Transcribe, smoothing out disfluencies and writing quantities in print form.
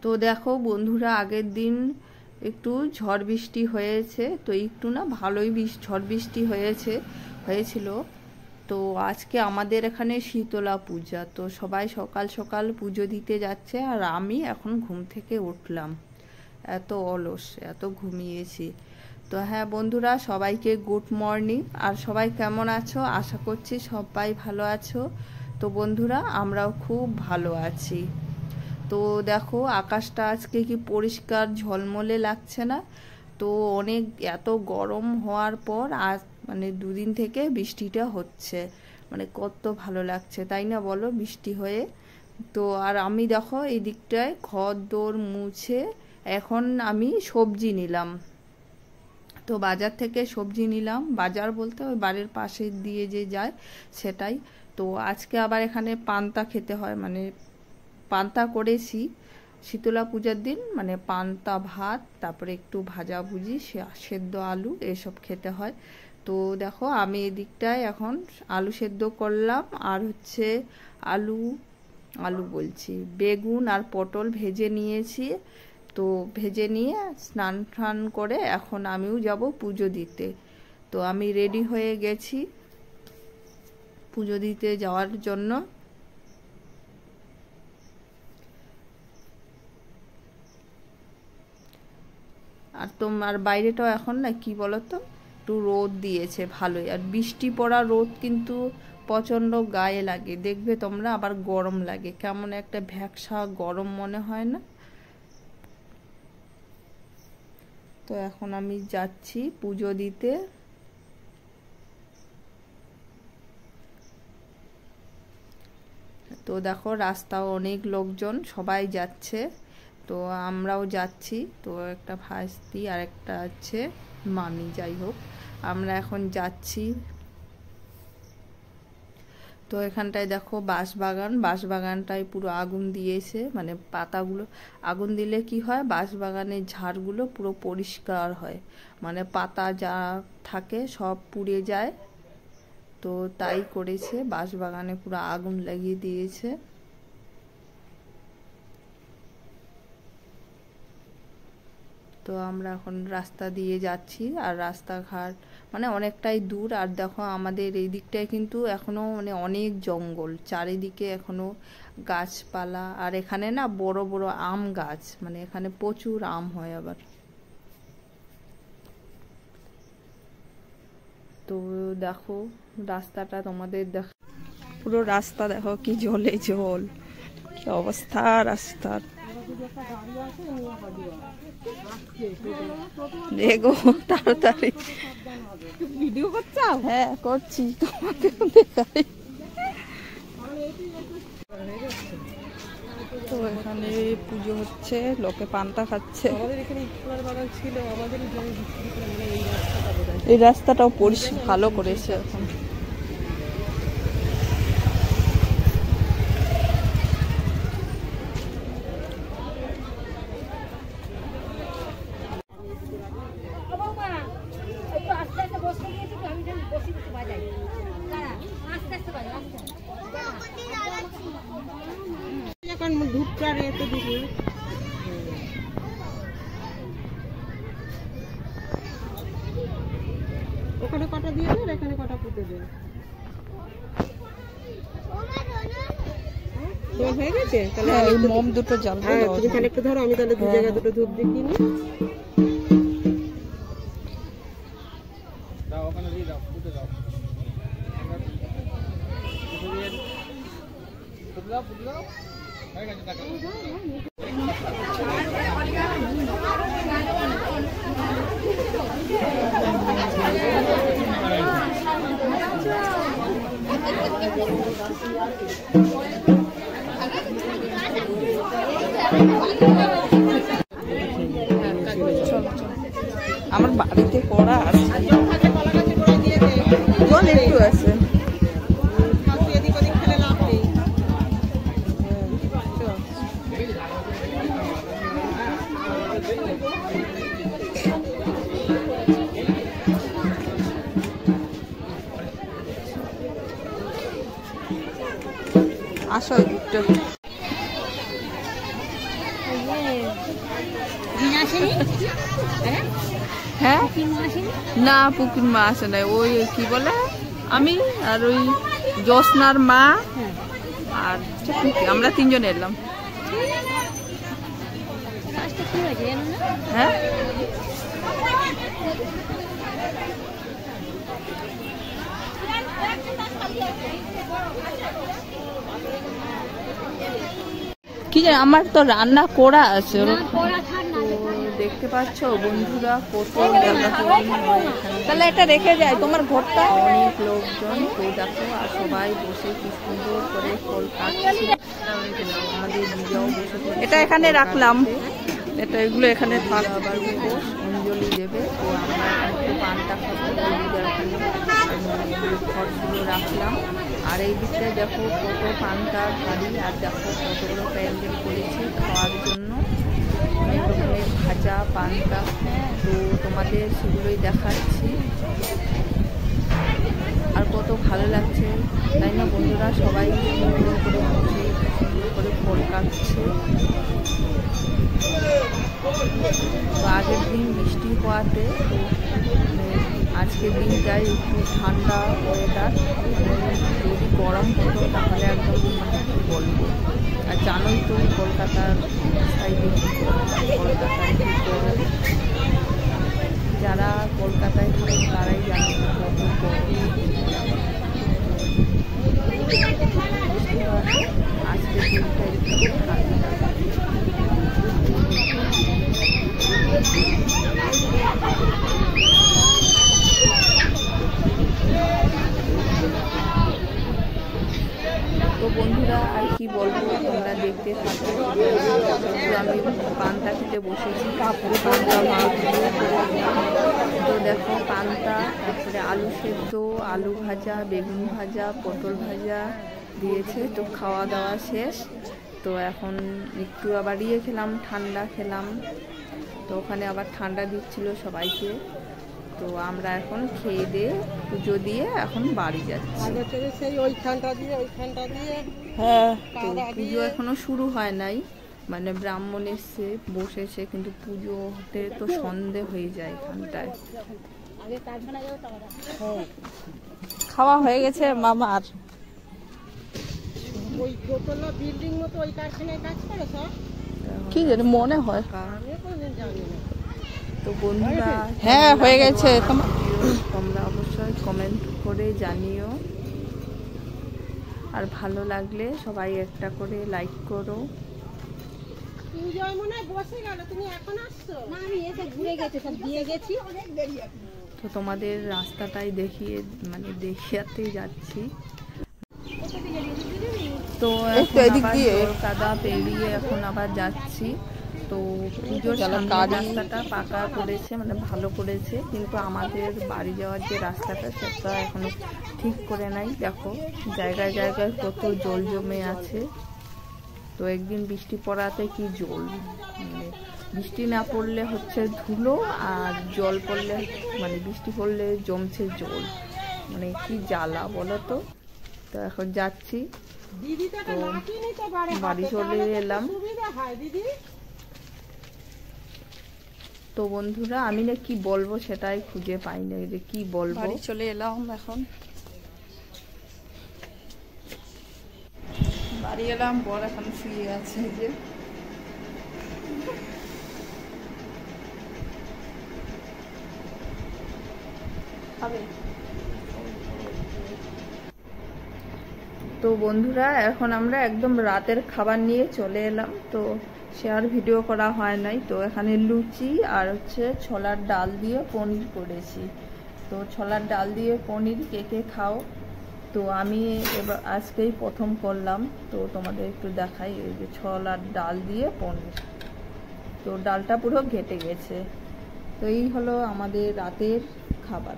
তো দেখো বন্ধুরা, আগের দিন একটু ঝড় বৃষ্টি হয়েছে, তো একটু না ভালোই ঝড় বৃষ্টি হয়েছিল। তো আজকে আমাদের এখানে শীতলা পূজা, তো সবাই সকাল সকাল পুজো দিতে যাচ্ছে, আর আমি এখন ঘুম থেকে উঠলাম। এত অলস, এত ঘুমিয়েছি। তো হ্যাঁ বন্ধুরা, সবাইকে গুড মর্নিং। আর সবাই কেমন আছো? আশা করছি সবাই ভালো আছো। তো বন্ধুরা, আমরাও খুব ভালো আছি। তো দেখো আকাশটা আজকে কি পরিষ্কার ঝলমলে লাগছে না? তো অনেক এত গরম হওয়ার পর আজ মানে দুদিন থেকে বৃষ্টিটা হচ্ছে, মানে কত ভালো লাগছে তাই না বলো বৃষ্টি হয়ে। তো আর আমি দেখো এই দিকটায় ঘর দোর মুছে এখন আমি সবজি নিলাম। তো বাজার থেকে সবজি নিলাম, বাজার বলতে ওই বাড়ির পাশে দিয়ে যে যায় সেটাই। তো আজকে আবার এখানে পান্তা খেতে হয়, মানে পান্তা করেছি শীতলা পূজার দিন, মানে পান্তা ভাত, তারপরে একটু ভাজাভুজি, সেদ্ধ আলু এসব খেতে হয়। তো দেখো আমি এদিকটায় এখন আলু সেদ্ধ করলাম, আর হচ্ছে বেগুন আর পটল ভেজে নিয়েছি। তো ভেজে নিয়ে স্নান টান করে এখন আমিও যাব পুজো দিতে। তো আমি রেডি হয়ে গেছি পুজো দিতে যাওয়ার জন্য। আর তোমার বাইরেটাও এখন না কি বলতো, একটু রোদ দিয়েছে ভালোই, আর বৃষ্টি পড়া রোদ কিন্তু প্রচণ্ড গায়ে লাগে, দেখবে তোমরা। আবার গরম লাগে, কেমন একটা ভ্যাকসা গরম মনে হয় না? তো এখন আমি যাচ্ছি পুজো দিতে। তো দেখো রাস্তাও অনেক লোকজন, সবাই যাচ্ছে, তো আমরাও যাচ্ছি। তো একটা ভাস্তি আর একটা আছে মামি, যাই হোক আমরা এখন যাচ্ছি। তো এখানটায় দেখো বাঁশবাগানটায় পুরো আগুন দিয়েছে, মানে পাতাগুলো আগুন দিলে কি হয়, বাঁশবাগানের ঝাড়গুলো পুরো পরিষ্কার হয়, মানে পাতা যা থাকে সব পুড়ে যায়। তো তাই করেছে, বাঁশবাগানে পুরো আগুন লাগিয়ে দিয়েছে। তো আমরা এখন রাস্তা দিয়ে যাচ্ছি, আর রাস্তাঘাট মানে অনেকটাই দূর। আর দেখো আমাদের এই দিকটায় কিন্তু এখনো মানে অনেক জঙ্গল, চারিদিকে এখনো গাছপালা, আর এখানে না বড় বড় আম গাছ, মানে এখানে প্রচুর আম হয় আবার। তো দেখো রাস্তাটা তোমাদের পুরো রাস্তা দেখো কি জলে জল, কি অবস্থা রাস্তার। দেখো তাড়াতাড়ি ভিডিও করছো? হ্যাঁ করছি, তোমাকে দেখাই। তো এখানে পুজো হচ্ছে, লোকে পান্তা খাচ্ছে। এই রাস্তাটাও ভালো করেছে এখন। ওখানে কটা দিয়ে দেন, এখানে কটা পুঁতে দেন। হয়ে গেছে তাহলে মোম দুটো জ্বালবো। তুমি তাহলে একটু ধরো, আমি তাহলে দু জায়গায় দুটো ধূপ দিয়ে কিনি। দাও ওখানে দিয়ে দাও, পুঁতে দাও, পুঁতে দাও। হয়ে গেছে টাকা। আমার বাড়িতে করা আছে, জল একটু আছে। আসো একটু। হ্যাঁ না, পুকুর মা আসে নাই, ওই কি বলে আমি আর ওই জ্যোৎস্নার মা আর আমরা তিনজন এলাম। হ্যাঁ কি জানি, আমার তো রান্না করা আছে। দেখতে পাচ্ছ বন্ধুরা কত তাহলে এটা রেখে যায় তোমার ঘরটা, অনেক লোকজন তো দেখো, আর সবাই বসে কি সুন্দর করে ফল কাটছে। আমাদের দিদিও বসে, এটা এখানে রাখলাম, এটা এগুলো এখানে থাক, আবার অঞ্জলি দেবে। তো আমরা একটু পানটা খাবো, ঘরগুলো রাখলাম। আর এই দিকটা দেখো কত পানটা ভারী, আর দেখো কতগুলো প্যান্ডেল করেছি খাওয়ার জন্য, অনেক রকমের ভাজা পানটা। তো তোমাদের সেগুলোই দেখাচ্ছি, আর কত ভালো লাগছে তাই না বন্ধুরা, সবাই সুন্দর করে বসে সুন্দর করে ফল কাটছে। তো আগের দিন বৃষ্টি হওয়াতে তো আজকের দিনটাই একটু ঠান্ডা ওয়েদার, যদি গরম হতো তাহলে একদম কি বলবো। আর জানোই তো কলকাতার সাইডে কলকাতায় কি গরম, যারা কলকাতায় থাকে তারাই জানে কত গরম। আজকের দিনটা একটু ঠান্ডা। তো বন্ধুরা আর কি বলবো, তোমরা দেখতে থাকো। আমি পানটা খেতে বসেছি, তারপরে পানটা মা তো দেখো পানটা, তারপরে আলু সেদ্ধ, আলু ভাজা, বেগুন ভাজা, পটল ভাজা দিয়েছে। তো খাওয়া দাওয়া শেষ, তো এখন একটু আবার খেলাম, ঠান্ডা খেলাম। তো ওখানে আবার ঠান্ডা দিচ্ছিল সবাইকে। তো আমরা এখন খেয়ে দিয়ে পুজো দিয়ে এখন বাড়ি যাচ্ছি। হ্যাঁ, তো পুজো এখনো শুরু হয় নাই, মানে ব্রাহ্মণ এসে বসেছে, কিন্তু পুজো হতে তো সন্ধে হয়ে যায় এখানটায়। খাওয়া হয়ে গেছে মামার। কি জানি মনে হয়। তো বন্ধুরা হ্যাঁ হয়ে গেছে, তোমরা অবশ্যই কমেন্ট করে জানিও, আর ভালো লাগলে সবাই একটা করে লাইক করো। তো তোমাদের রাস্তাটাই দেখিয়ে, মানে দেখিয়াতেই যাচ্ছি। তো কাদা পেরিয়ে এখন আবার যাচ্ছি। তো পুজোর রাস্তাটা পাকা করেছে, মানে ভালো করেছে, কিন্তু আমাদের বাড়ি যাওয়ার যে রাস্তাটা সেটা এখনো ঠিক করে নাই। দেখো জায়গায় জায়গায় কত জল জমে আছে। তো একদিন বৃষ্টি পড়াতে কি জল, মানে বৃষ্টি না পড়লে হচ্ছে ধুলো, আর জল পড়লে মানে বৃষ্টি পড়লে জমছে জল, মানে কি জ্বালা বলো তো। তো এখন যাচ্ছি, তো বাড়ি চলে এলাম। তো বন্ধুরা আমি না কি বলবো সেটাই খুঁজে পাই না, যে কি বলবো। বাড়ি চলে এলাম, এখন বাড়ি এলাম, বর এখন শুয়ে আছে। যে তো বন্ধুরা এখন আমরা একদম রাতের খাবার নিয়ে চলে এলাম। তো সে আর ভিডিও করা হয় নাই। তো এখানে লুচি আর হচ্ছে ছোলার ডাল দিয়ে পনির করেছি। তো ছোলার ডাল দিয়ে পনির কে কে খাও, তো আমি এবার আজকেই প্রথম করলাম। তো তোমাদের একটু দেখাই, এই যে ছোলার ডাল দিয়ে পনির। তো ডালটা পুরো ঘেটে গেছে। তো এই হলো আমাদের রাতের খাবার।